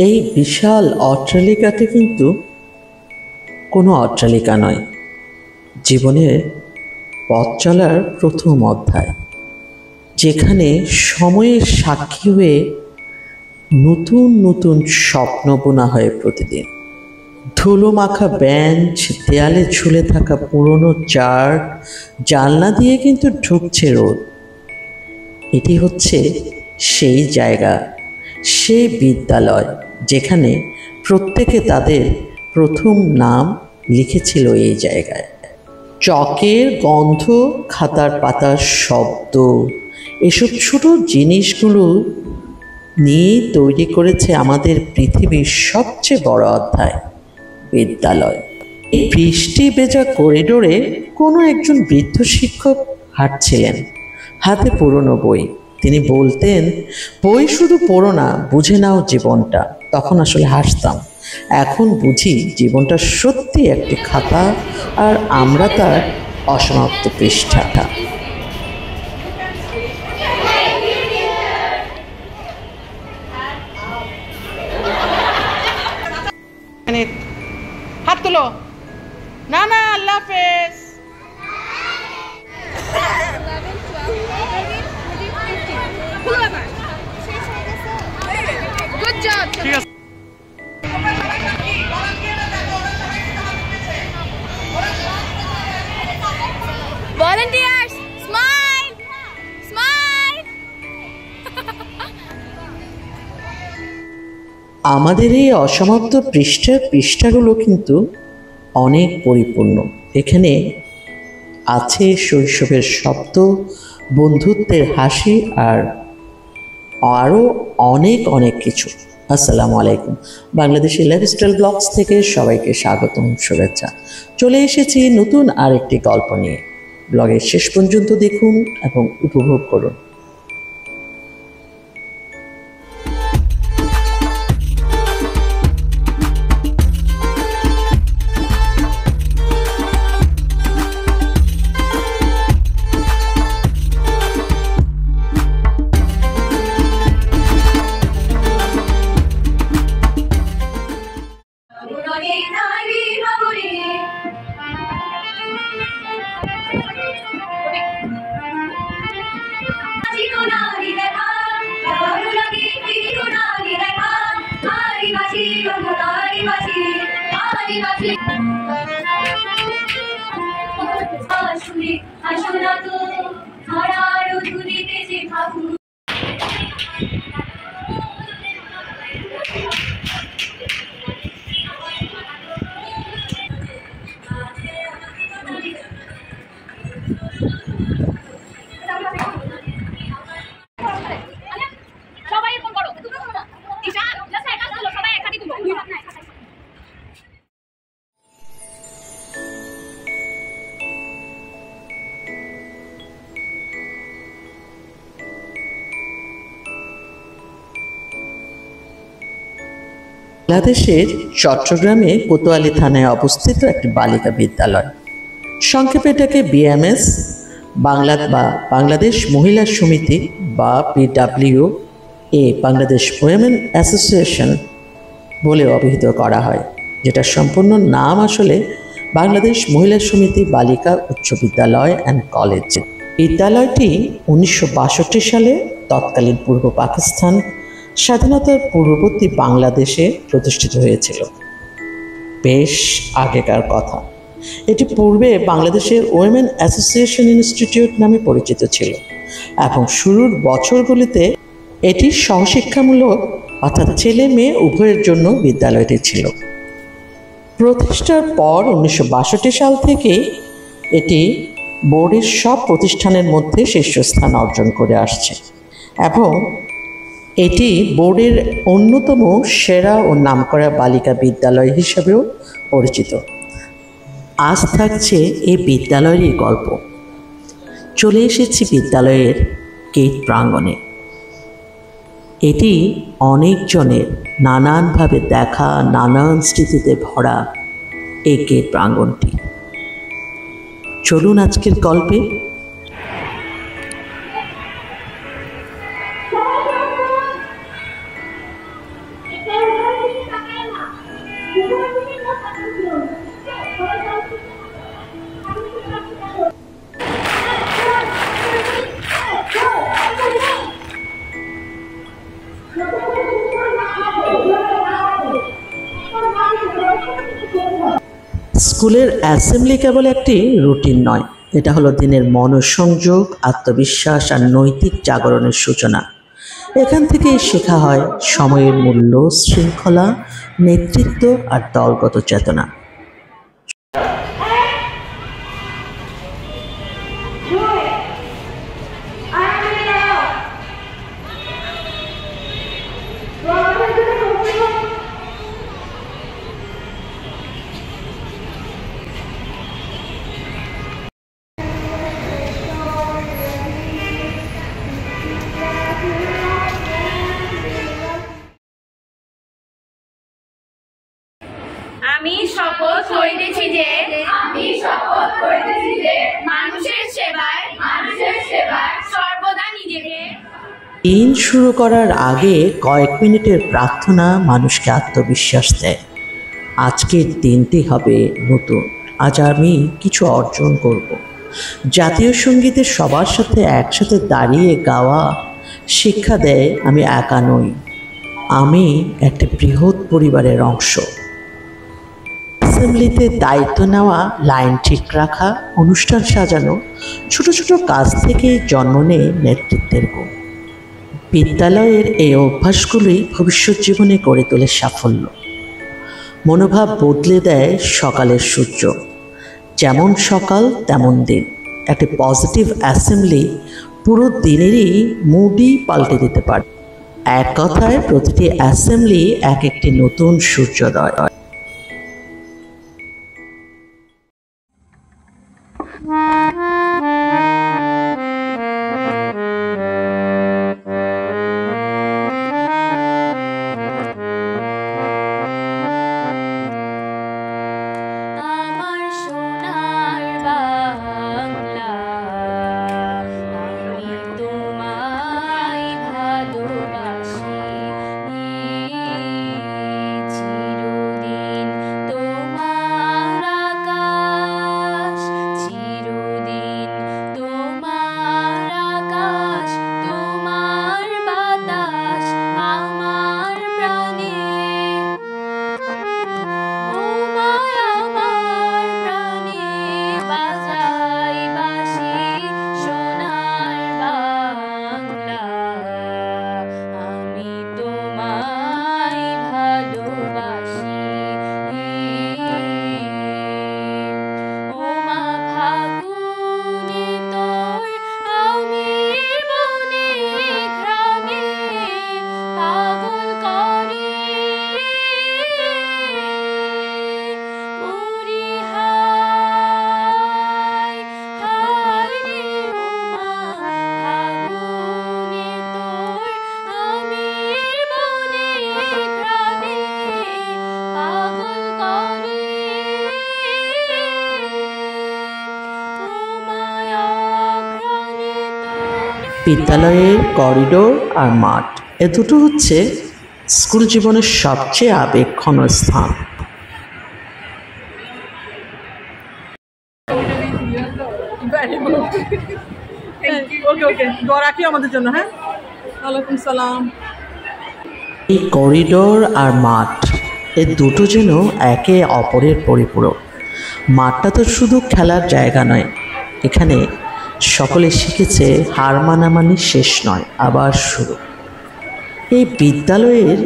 এই বিশাল অট্টালিকাটি কিন্তু কোনো অট্টালিকা নয়, জীবনের পথ চলার প্রথম অধ্যায়, যেখানে সময়ের সাক্ষী হয়ে নতুন নতুন স্বপ্ন বোনা হয় প্রতিদিন। ধুলো মাখা বেঞ্চ, দেয়ালে ঝুলে থাকা পুরনো চার্ট, জানলা দিয়ে কিন্তু ঢুকছে রোদ। এটি হচ্ছে সেই জায়গা, সেই বিদ্যালয় যেখানে প্রত্যেকে তাদের প্রথম নাম লিখেছিল এই জায়গায়। চকের গন্ধ, খাতার পাতার শব্দ, এসব ছোট জিনিসগুলো নিয়ে তৈরি করেছে আমাদের পৃথিবীর সবচেয়ে বড় অধ্যায়, বিদ্যালয়। এই বৃষ্টি ভেজা করিডোরে কোনো একজন বৃদ্ধ শিক্ষক হাঁটছিলেন, হাতে পুরনো বই। তিনি বলতেন, বই শুধু পড়ো না, বুঝে নাও জীবনটা। তখন আসলে হাসতাম, এখন বুঝি জীবনটা সত্যি একটি খাতা, আর আমরা তার অসমাপ্ত পৃষ্ঠাটা। হাত তুলো। না না, আল্লাহ হাফেজ। Good job. ঠিক আছে। Volunteers, smile, smile. আমাদের এই অসমাপ্ত পৃষ্ঠাগুলো কিন্তু অনেক পরিপূর্ণ। এখানে আছে শৈশবের শব্দ, বন্ধুত্বের হাসি, আর আরও অনেক অনেক কিছু। আসসালামু আলাইকুম, বাংলাদেশি লাইফস্টাইল ব্লগস থেকে সবাইকে স্বাগতম, শুভেচ্ছা। চলে এসেছি নতুন আরেকটি গল্প নিয়ে। ব্লগের শেষ পর্যন্ত দেখুন এবং উপভোগ করুন। বাংলাদেশের চট্টগ্রামে কোতোয়ালি থানায় অবস্থিত একটি বালিকা বিদ্যালয়, সংক্ষেপে এটাকে বিএমএস বাংলাদেশ মহিলা সমিতি বা PWA, বাংলাদেশ উইমেন অ্যাসোসিয়েশন বলে অভিহিত করা হয়, যেটার সম্পূর্ণ নাম আসলে বাংলাদেশ মহিলা সমিতি বালিকা উচ্চ বিদ্যালয় অ্যান্ড কলেজ। বিদ্যালয়টি 1962 সালে তৎকালীন পূর্ব পাকিস্তান স্বাধীনতার পূর্ববর্তী বাংলাদেশে প্রতিষ্ঠিত হয়েছিল। বেশ আগেকার কথা। এটি পূর্বে বাংলাদেশের উইমেন অ্যাসোসিয়েশন ইনস্টিটিউট নামে পরিচিত ছিল এবং শুরুর বছরগুলিতে এটি সহশিক্ষামূলক, অর্থাৎ ছেলে মেয়ে উভয়ের জন্য বিদ্যালয়টি ছিল। প্রতিষ্ঠার পর 1962 সাল থেকে এটি বোর্ডের সব প্রতিষ্ঠানের মধ্যে শীর্ষস্থান অর্জন করে আসছে এবং এটি বোর্ডের অন্যতম সেরা ও নামকরা বালিকা বিদ্যালয় হিসেবেও পরিচিত। আজ থাকছে এই বিদ্যালয়েরই গল্প। চলে এসেছি বিদ্যালয়ের গেট প্রাঙ্গণে। এটি অনেকজনের নানানভাবে দেখা, নানান স্মৃতিতে ভরা এই গেট প্রাঙ্গণটি। চলুন আজকের গল্পে। স্কুলের অ্যাসেম্বলি কেবল একটি রুটিন নয়, এটা হলো দিনের মনোসংযোগ, আত্মবিশ্বাস আর নৈতিক জাগরণের সূচনা। এখান থেকেই শেখা হয় সময়ের মূল্য, শৃঙ্খলা, নেতৃত্ব আর দলগত চেতনা। আমি শপথ করিতেছি যে মানুষের সেবায় সর্বদা নিজেকে। দিন শুরু করার আগে কয়েক মিনিটের প্রার্থনা মানুষকে আত্মবিশ্বাস দেয়। আজকের দিনটি হবে নতুন, আজ আমি কিছু অর্জন করব। জাতীয় সঙ্গীতের সবার সাথে একসাথে দাঁড়িয়ে গাওয়া শিক্ষা দেয় আমি একা নই, আমি একটি বৃহৎ পরিবারের অংশ। অ্যাসেম্বলিতে দায়িত্ব নেওয়া, লাইন ঠিক রাখা, অনুষ্ঠান সাজানো, ছোট ছোট কাজ থেকে জন্ম নেয় নেতৃত্বের গুণ। বিদ্যালয়ের এই অভ্যাসগুলোই ভবিষ্যৎ জীবনে গড়ে তোলে সাফল্য। মনোভাব বদলে দেয় সকালের সূর্য, যেমন সকাল তেমন দিন। একটি পজিটিভ অ্যাসেম্বলি পুরো দিনেরই মুডই পাল্টে দিতে পারে। এক কথায় প্রতিটি অ্যাসেম্বলি এক একটি নতুন সূর্যোদয়। বিদ্যালয়ের করিডোর আর মাঠ, এ দুটো হচ্ছে স্কুল জীবনের সবচেয়ে আবেগঘন স্থান। আমাদের জন্য, হ্যাঁ, ওয়ালাইকুম সালাম। এই করিডোর আর মাঠ, এ দুটো যেন একে অপরের পরিপূরক। মাঠটা তো শুধু খেলার জায়গা নয়, এখানে সকলে শিখেছে হার মানামানি শেষ নয়, আবার শুরু। এই বিদ্যালয়ের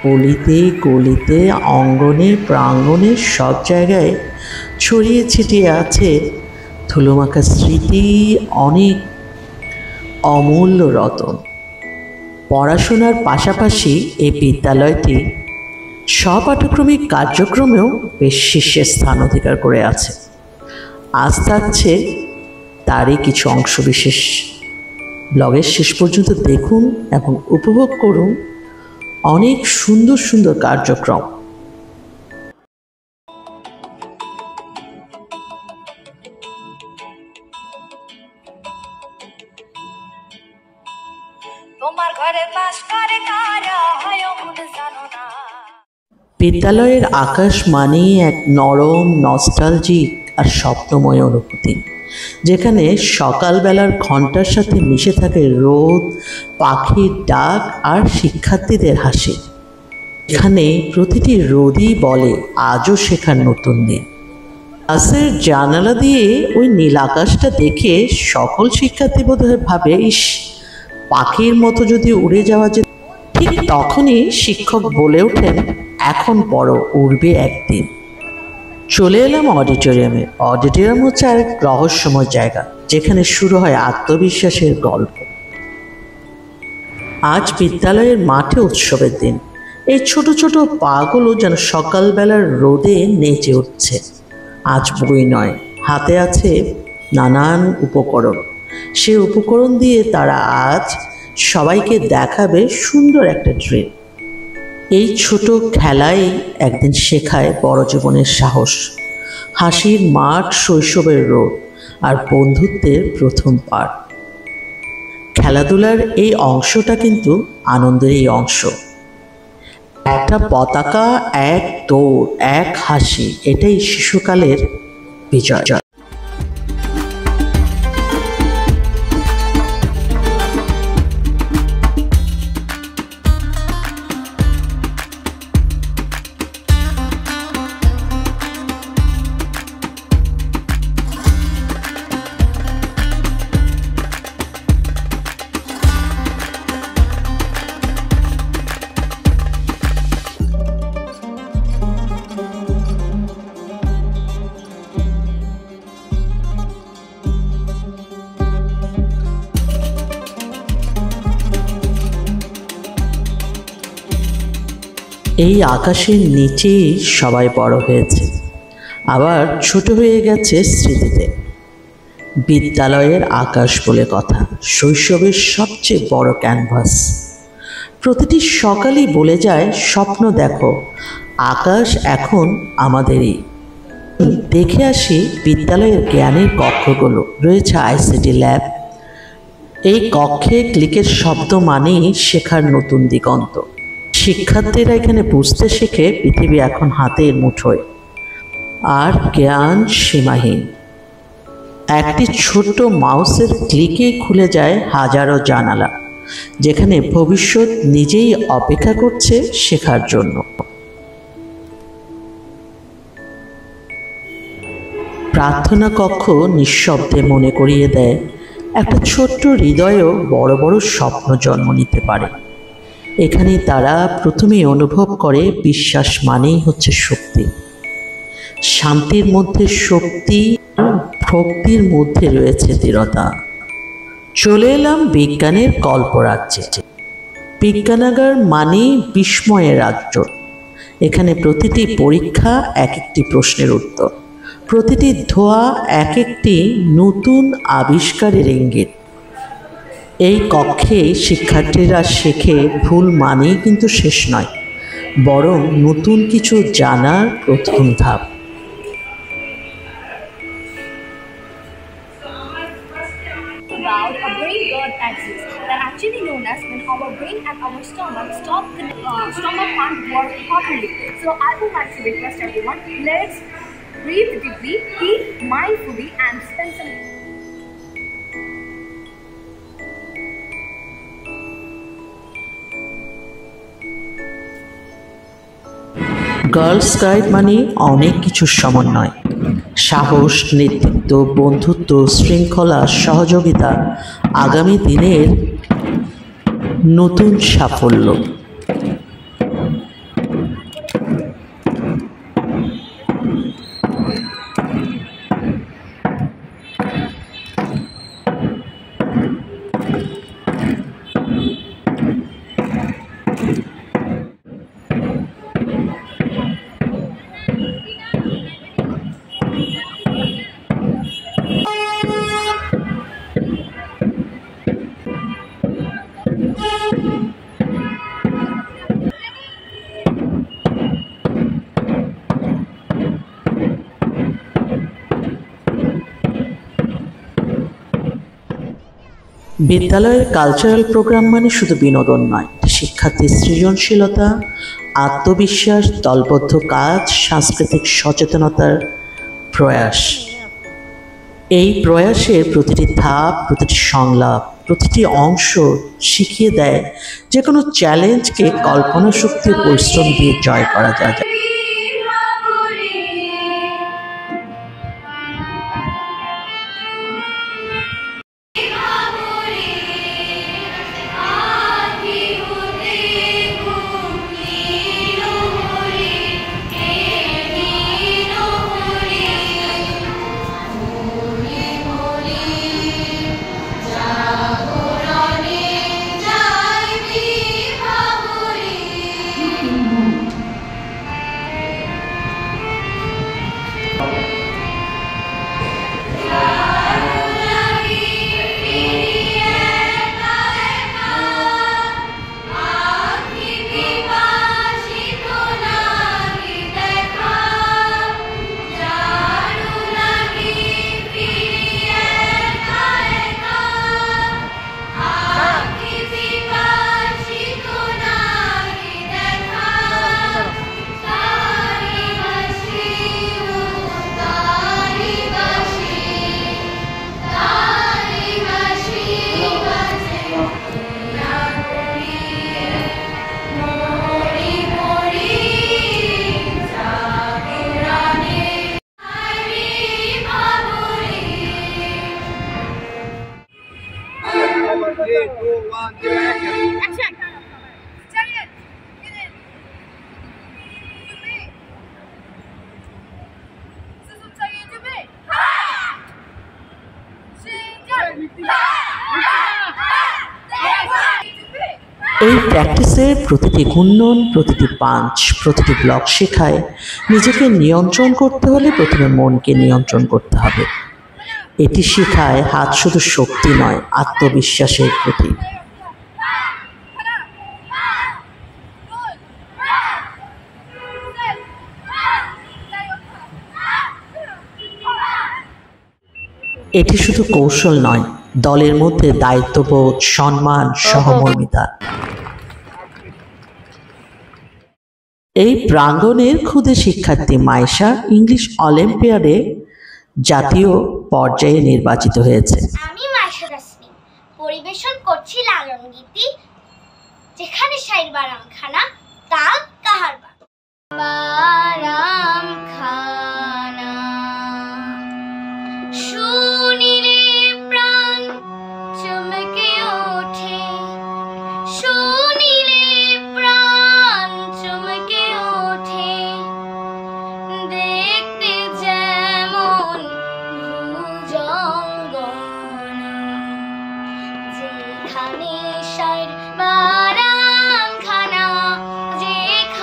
গলিতে গলিতে, অঙ্গনে প্রাঙ্গণে, সব জায়গায় ছড়িয়ে ছিটিয়ে আছে ধুলোমাখা স্মৃতি, অনেক অমূল্য রতন। পড়াশোনার পাশাপাশি এই বিদ্যালয়টি সপাঠক্রমিক কার্যক্রমেও বেশ শীর্ষে স্থান অধিকার করে আছে। আজ থাকছে তারই কিছু অংশবিশেষ। ব্লগের শেষ পর্যন্ত দেখুন এবং উপভোগ করুন অনেক সুন্দর সুন্দর কার্যক্রম। তোমার ঘরে বাস করে কারা হয় মন জানো না। বিদ্যালয়ের আকাশ মানেই এক নরম নস্টালজিক আর স্বপ্নময় অনুভূতি, যেখানে সকালবেলার ঘন্টার সাথে মিশে থাকে রোদ, পাখির ডাক আর শিক্ষার্থীদের হাসি। এখানে প্রতিটি রোদই বলে আজও শেখার নতুন দিন। ক্লাসের জানালা দিয়ে ওই নীল আকাশটা দেখে সকল শিক্ষার্থী বোধহয় ভাবে, ইস, পাখির মতো যদি উড়ে যাওয়া যেত। ঠিক তখনই শিক্ষক বলে ওঠেন, এখন পড়ো, উড়বে একদিন। চলে এলাম অডিটোরিয়ামে। অডিটোরিয়াম হচ্ছে আরেক রহস্যময় জায়গা, যেখানে শুরু হয় আত্মবিশ্বাসের গল্প। আজ বিদ্যালয়ের মাঠে উৎসবের দিন। এই ছোট ছোট পাগুলো যেন সকালবেলার রোদে নেচে উঠছে। আজ বই নয়, হাতে আছে নানান উপকরণ। সে উপকরণ দিয়ে তারা আজ সবাইকে দেখাবে সুন্দর একটা ড্রিল। এই ছোট খেলাই একদিন শেখায় বড় জীবনের সাহস, হাসির মাঠ, শৈশবের রোদ আর বন্ধুত্বের প্রথম পাঠ। খেলাধুলার এই অংশটা কিন্তু আনন্দের এই অংশ। একটা পতাকা, এক দৌড়, এক হাসি, এটাই শিশুকালের বিজয়। এই আকাশের নিচেই সবাই বড় হয়েছে, আবার ছোট হয়ে গেছে স্মৃতিতে। বিদ্যালয়ের আকাশ বলে কথা, শৈশবের সবচেয়ে বড় ক্যানভাস। প্রতিটি সকালই বলে যায়, স্বপ্ন দেখো, আকাশ এখন আমাদেরই। দেখে আসি বিদ্যালয়ের জ্ঞানের কক্ষগুলো। রয়েছে আইসিটি ল্যাব। এই কক্ষে ক্লিকের শব্দ মানেই শেখার নতুন দিগন্ত। শিক্ষার্থীরা এখানে বুঝতে শেখে পৃথিবী এখন হাতের মুঠোয়, আর জ্ঞান সীমাহীন। একটি ছোট্ট মাউসের ক্লিকেই খুলে যায় হাজারো জানালা, যেখানে ভবিষ্যৎ নিজেই অপেক্ষা করছে শেখার জন্য। প্রার্থনা কক্ষ নিঃশব্দে মনে করিয়ে দেয়, একটা ছোট্ট হৃদয়ও বড় বড় স্বপ্ন জন্ম নিতে পারে। এখানে তারা প্রথমেই অনুভব করে বিশ্বাস মানেই হচ্ছে শক্তি। শান্তির মধ্যে শক্তি, ভক্তির মধ্যে রয়েছে দৃঢ়তা। চলে এলাম বিজ্ঞানের কল্পরাজ্যে। বিজ্ঞানাগার মানে বিস্ময়ের রাজ্য। এখানে প্রতিটি পরীক্ষা এক একটি প্রশ্নের উত্তর, প্রতিটি ধোঁয়া এক একটি নতুন আবিষ্কারের ইঙ্গিত। এই কক্ষে শিক্ষার্থীরা শেখে ভুল মানেই কিন্তু শেষ নয়, বরং নতুন কিছু জানার প্রথম ধাপ। About a brain god axis that actually known as when our brain and our stomach stomach can't work properly. So I would like to request everyone, let's breathe deeply, eat mindfully, and spend some. Girls guide মানে অনেক কিছুর সমন্বয়। সাহস, নেতৃত্ব, বন্ধুত্ব, শৃঙ্খলা, সহযোগিতা, আগামী দিনের নতুন সাফল্য। বিদ্যালয়ের কালচারাল প্রোগ্রাম মানে শুধু বিনোদন নয়, শিক্ষার্থীর সৃজনশীলতা, আত্মবিশ্বাস, দলবদ্ধ কাজ, সাংস্কৃতিক সচেতনতার প্রয়াস। এই প্রয়াসের প্রতিটি ধাপ, প্রতিটি সংলাপ, প্রতিটি অংশ শিখিয়ে দেয় যে কোনো চ্যালেঞ্জকে কল্পনা শক্তি ও পরিশ্রম দিয়ে জয় করা যায়। এই প্র্যাকটিসের প্রতিটি ঘূর্ণন, প্রতিটি পাঞ্চ, প্রতিটি ব্লক শেখায় নিজেকে নিয়ন্ত্রণ করতে হলে প্রথমে মনকে নিয়ন্ত্রণ করতে হবে। এটি শেখায় হাত শুধু শক্তি নয়, আত্মবিশ্বাসের প্রতীক। এটি শুধু কৌশল নয়, দলের মধ্যে দায়িত্ববোধ, সম্মান, সহমর্মিতা। এই প্রাঙ্গণের ক্ষুদে শিক্ষার্থী মাইশা ইংলিশ অলিম্পিয়াডে জাতীয় পর্যায়ে নির্বাচিত হয়েছে। আমি মাইশা তাসনিম পরিবেশন করছি লালন গীতি, যেখানে শাইর বারাম খানা তাল কাহার বারাম খানা শুনিলে প্রাণ চমকে ওঠে, শুনিলে প্রাণ চমকে ওঠে, দেখতে যেমন ভুজঙ্গনা, যেখানে শাইর বারাম খানা, যেখানে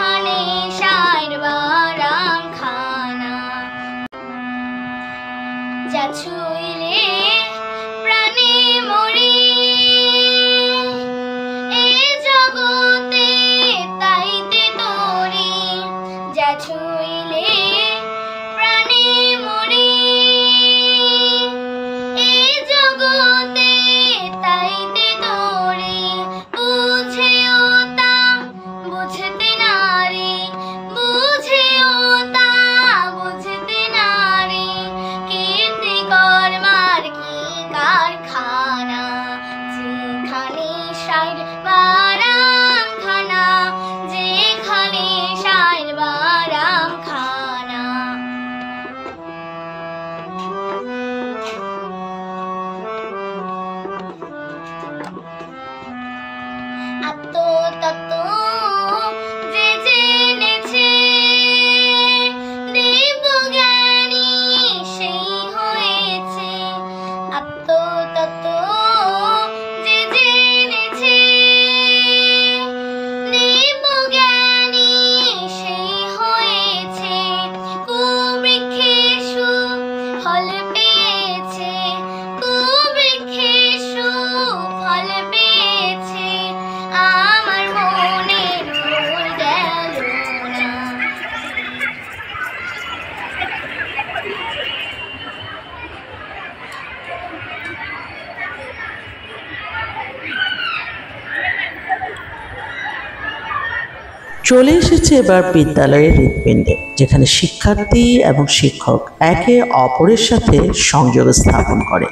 চলে এসেছে এবার বিদ্যালয়ের হৃৎপিণ্ডে, যেখানে শিক্ষার্থী এবং শিক্ষক একে অপরের সাথে সংযোগ স্থাপন করে,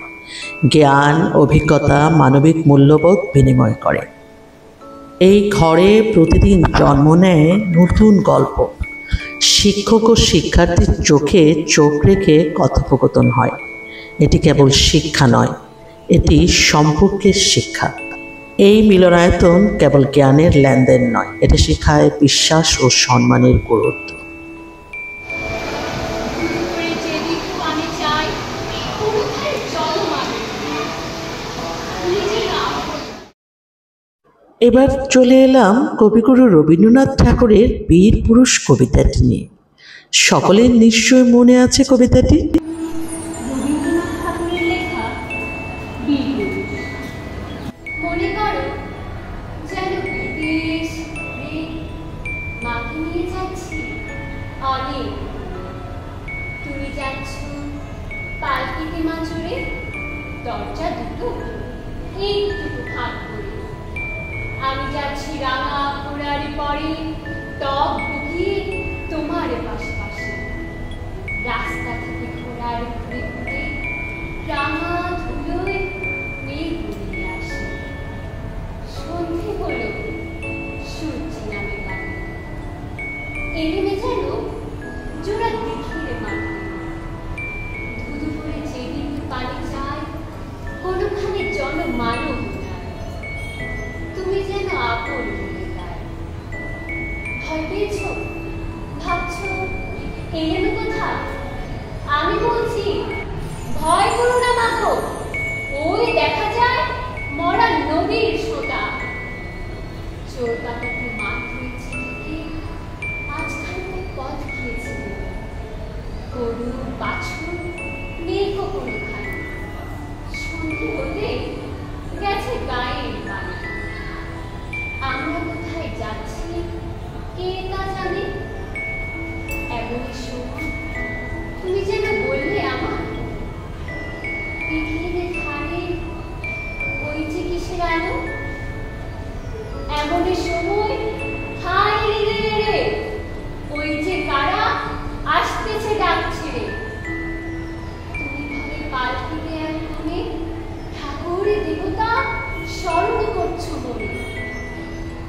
জ্ঞান, অভিজ্ঞতা, মানবিক মূল্যবোধ বিনিময় করে। এই ঘরে প্রতিদিন জন্ম নেয় নতুন গল্প। শিক্ষক ও শিক্ষার্থীর চোখে চোখ রেখে কথোপকথন হয়। এটি কেবল শিক্ষা নয়, এটি সম্পর্কের শিক্ষা। এই মিলনায়তন কেবল জ্ঞানের লেনদেন নয়, এটা শেখায় বিশ্বাস ও সম্মানের গুরুত্ব। এবার চলে এলাম কবিগুরু রবীন্দ্রনাথ ঠাকুরের বীর পুরুষ কবিতাটি নিয়ে। সকলের নিশ্চয় মনে আছে কবিতাটি। রবীন্দ্রনাথ ঠাকুরের লেখা বীর পুরুষ। মনে করো যেন বিদেশ মাকে নিয়ে যাচ্ছি অনেক। তুমি যাচ্ছ পালকিতে মাঝরে, দরজা দুটো এইটুকু ফাঁক করে। আমি যাচ্ছি রাঙা ঘোড়ার পরে, টক বুকিয়ে তোমার পাশে। রাস্তা থেকে ঘোড়ার ঘুরে ঘুরে রাঙা ধুলোয় মেঘ উড়িয়ে আসে। সন্ধে হলো, সূর্য নামে বাড়ি, এলিমে যেন জোড়া দিঘির মাটি। ধুধু করে যেদিকে পানি যায়, কোনোখানে জনমানব নাই। তুমি যেন আপন হয়ে যায়। ভয় পেয়েছ, ভাবছ এলেন কোথা? আমি বলছি ভয় করো না মাগো, ওই দেখা যায় মরা নদীর সোতা। চোর কাটাতে মাঠ হয়েছে কি মাঝখানে পথ গিয়েছিল। গরু বাছুর নেই কোনোখানে। সন্ধে হতে গেছে গায়ের বাড়ি। আমরা কোথায় যাচ্ছি কে তা জানে। এমনই সময় তুমি যেন বললে আমার পৃথিবীর ধারে ওই যে কিসের আলো। এমনই সময় হাই রে রে, ওই যে কারা আসতেছে ডাক ছেড়ে। তুমি ভাবে পালকিতে এক কোণে ঠাকুর দেবতা স্মরণ করছো মনে।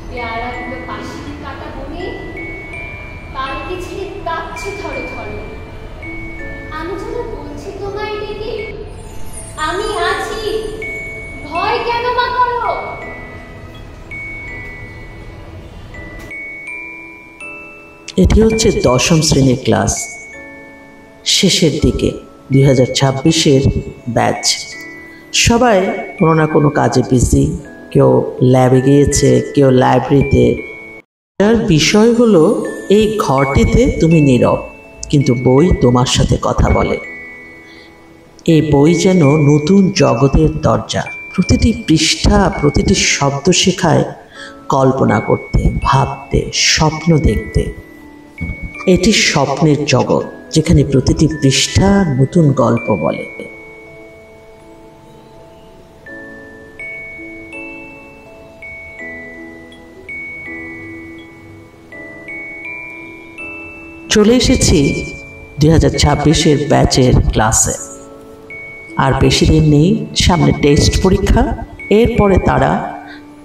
পেয়ারাগুলো পাশের কাটা বনে পালকি ছেড়ে কাঁপছে থরে থরে। আমি যেন বলছি তোমায় ডেকে, আমি আছি, ভয় কেন মা করো। এটি হচ্ছে 10ম শ্রেণীর ক্লাস, শেষের দিকে 2026-এর ব্যাচ। সবাই কোনো না কোনো কাজে বিজি, কেউ ল্যাবে গিয়েছে, কেউ লাইব্রেরিতে। এর বিষয় হলো এই ঘরটিতে তুমি নীরব, কিন্তু বই তোমার সাথে কথা বলে। এই বই যেন নতুন জগতের দরজা। প্রতিটি পৃষ্ঠা, প্রতিটি শব্দ শেখায় কল্পনা করতে, ভাবতে, স্বপ্ন দেখতে। এটি স্বপ্নের জগৎ, যেখানে প্রতিটি পৃষ্ঠা নতুন গল্প বলে। চলে এসেছি 2026-এর ব্যাচের ক্লাসে। আর বেশি দিন নেই, সামনে টেস্ট পরীক্ষা, এরপরে তারা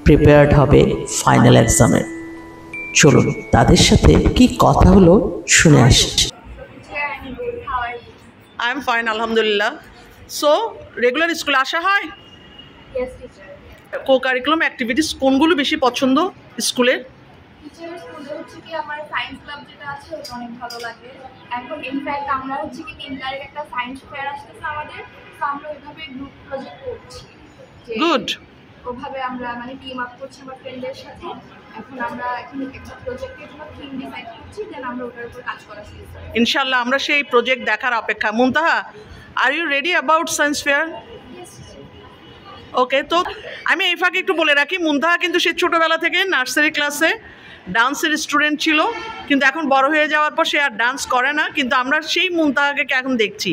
প্রিপেয়ার্ড হবে ফাইনাল এক্সামের। চলুন তাদের সাথে কি কথা হলো শুনে আসি। আই এম ফাইন, আলহামদুলিল্লাহ। সো রেগুলার স্কুলে আসা হয়? Yes, teacher. Co curriculum activities কোনগুলো বেশি পছন্দ স্কুলের? টিচার স্কুলে হচ্ছে কি আমার সায়েন্স ক্লাব যেটা আছে ওটা অনেক ভালো লাগে। এখন ইনফ্যাক্ট আমরা হচ্ছে কি 3 তারিখ একটা সায়েন্স ফেয়ার আসতেছে আমাদের, তো আমরা ওইভাবে গ্রুপ প্রজেক্ট করছি। গুড। ওভাবে আমরা মানে টিম আপ করছি আমার ফ্রেন্ডদের সাথে। এখন আমরা একটা প্রজেক্টের জন্য থিম ডিসাইড করছি, দেন আমরা ওটার উপর কাজ করা শুরু করব। ইনশাআল্লাহ আমরা সেই প্রজেক্ট দেখার অপেক্ষা। Muntaha, are you ready about science fair? Okay, তো আমি এই ফাঁকে একটু বলে রাখি, মুনতাহা কিন্তু সে ছোটোবেলা থেকে নার্সারি ক্লাসে ডান্সের স্টুডেন্ট ছিল, কিন্তু এখন বড় হয়ে যাওয়ার পর সে আর ডান্স করে না। কিন্তু আমরা সেই মুনতাহাকে এখন দেখছি।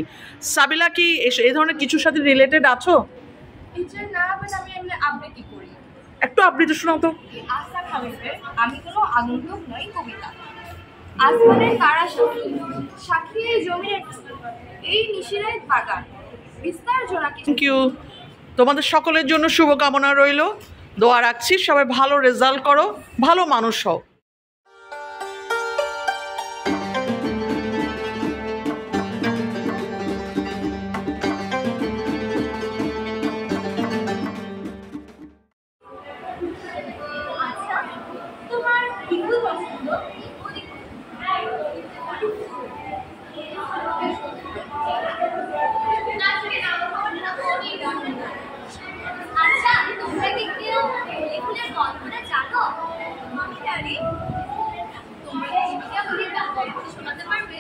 সাবিলা, কি এই ধরনের কিছুর সাথে রিলেটেড আছো? টিচার না, বাট আমি এমনি আবৃত্তি করি। একটু আবৃত্তি শোনাও তো। আস্থা খামের আমি কোনো আগন্তুক নই কবিতা। আসমানের তারা সাক্ষী, সাক্ষী এই জমিনের এই নিশিরাত বাগান বিস্তার জোড়াকে। Thank you. তোমাদের সকলের জন্য শুভকামনা রইল, দোয়া রাখছি সবাই ভালো রেজাল্ট করো, ভালো মানুষ হও। আচ্ছা, তোমার হিন্দু পছন্দ? আচ্ছা, তোমরা কি কেউ ফুলের গল্পটা জানো? আমি জানি। তোমরা কি আমাকে একটা গল্প শোনাতে পারবে?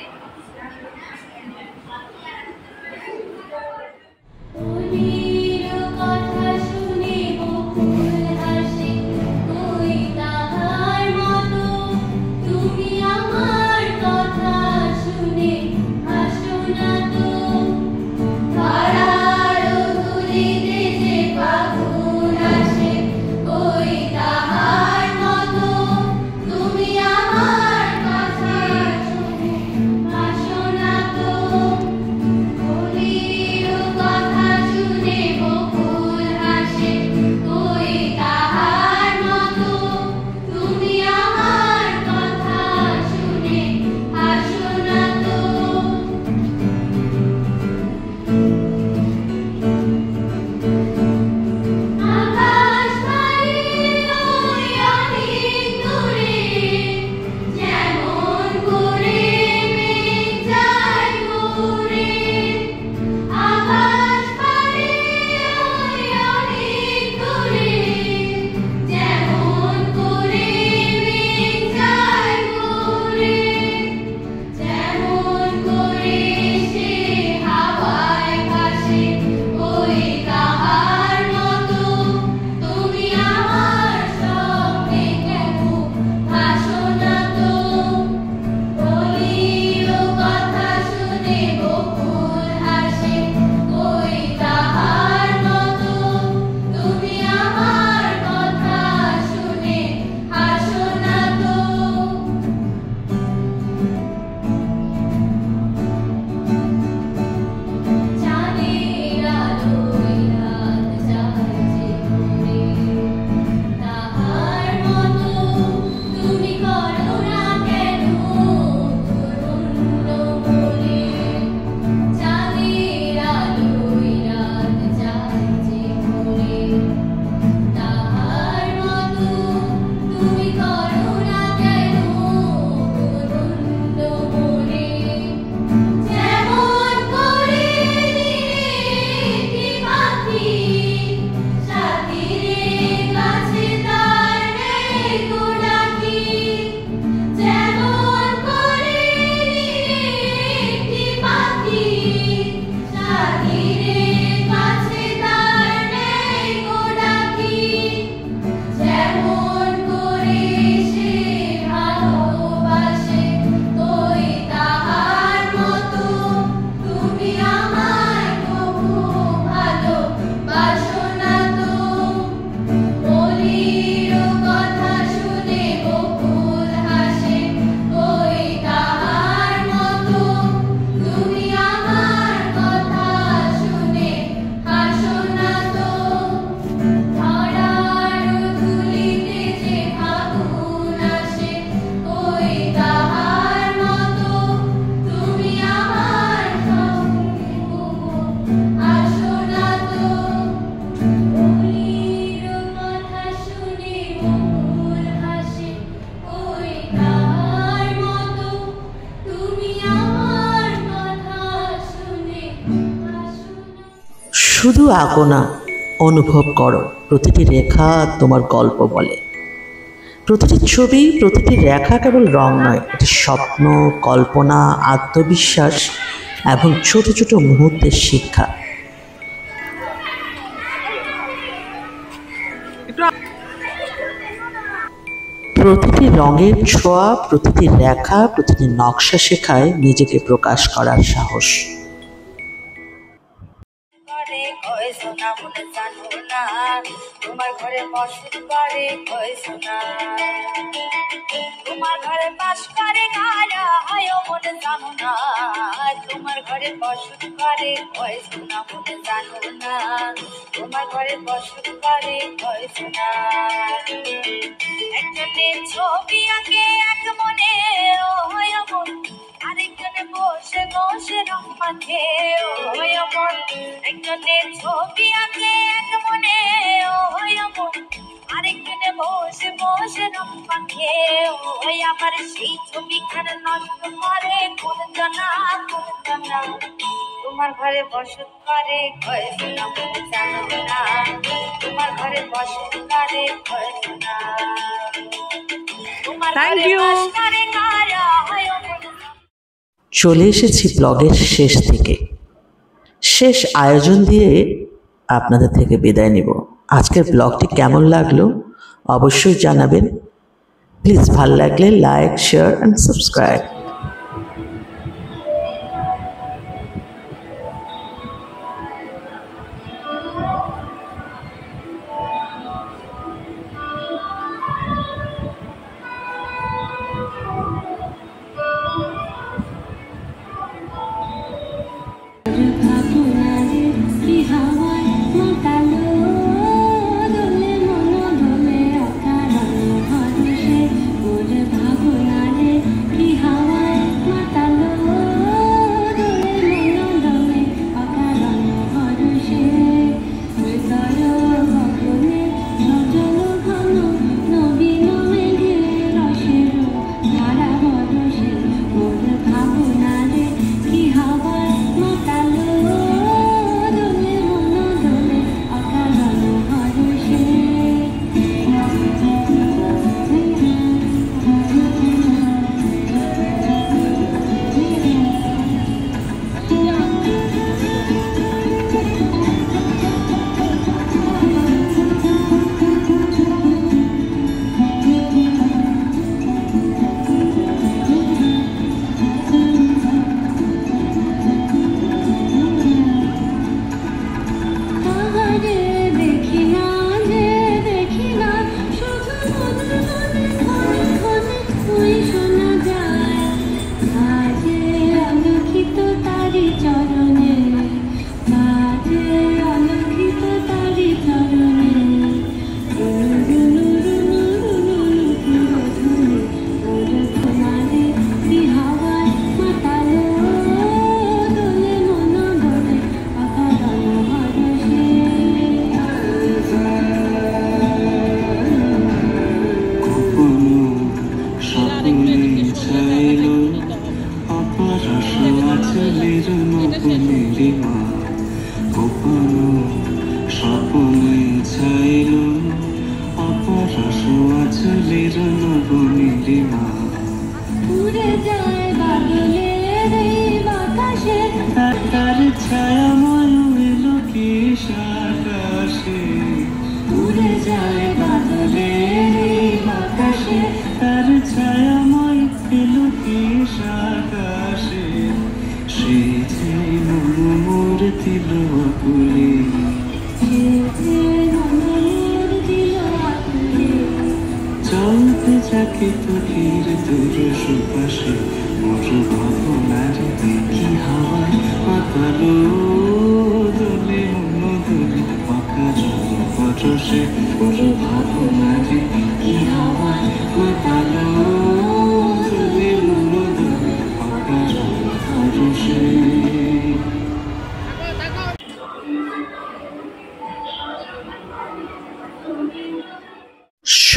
শুধু আঁকো না, অনুভব করো। প্রতিটি রেখা তোমার গল্প বলে, প্রতিটি ছবি, প্রতিটি রেখা কেবল রং নয়, এটি স্বপ্ন, কল্পনা, আত্মবিশ্বাস এবং ছোট ছোট মুহূর্তের শিক্ষা। প্রতিটি রঙের ছোঁয়া, প্রতিটি রেখা, প্রতিটি নকশা শেখায় নিজেকে প্রকাশ করার সাহস। জানো না তোমার ঘরে বসত করে কই সোনা তোমার ঘরে বাস করে কারা হয় মনে জানো না তোমার ঘরে বসত করে কই সোনা মনে জানো না তোমার ঘরে বসত করে কই সোনা একজনের ছবি আঁকে এক মনে ও হয় মন আরেকজনে বসে বসে রং মাখে ও হয় মন একজনের ছবি আঁকে এক মনে ও হয় মন আরেকজনে বসে বসে রং মাখে ওই আবার সেই ছবিখানা নষ্ট করে কোন জানা তোমার ঘরে বসত করে কয় সোনা মনে জানো না তোমার ঘরে বসত করে কয় সোনা তোমার ঘরে বাস করে কারা হয় চলে এসেছি ব্লগের শেষ থেকে। শেষ আয়োজন দিয়ে আপনাদের থেকে বিদায় নিব। আজকের ব্লগটি কেমন লাগলো অবশ্যই জানাবেন। প্লিজ ভালো লাগলে লাইক, শেয়ার অ্যান্ড সাবস্ক্রাইব।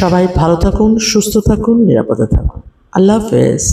সবাই ভালো থাকুন, সুস্থ থাকুন, নিরাপদে থাকুন। আল্লাহ হাফেজ।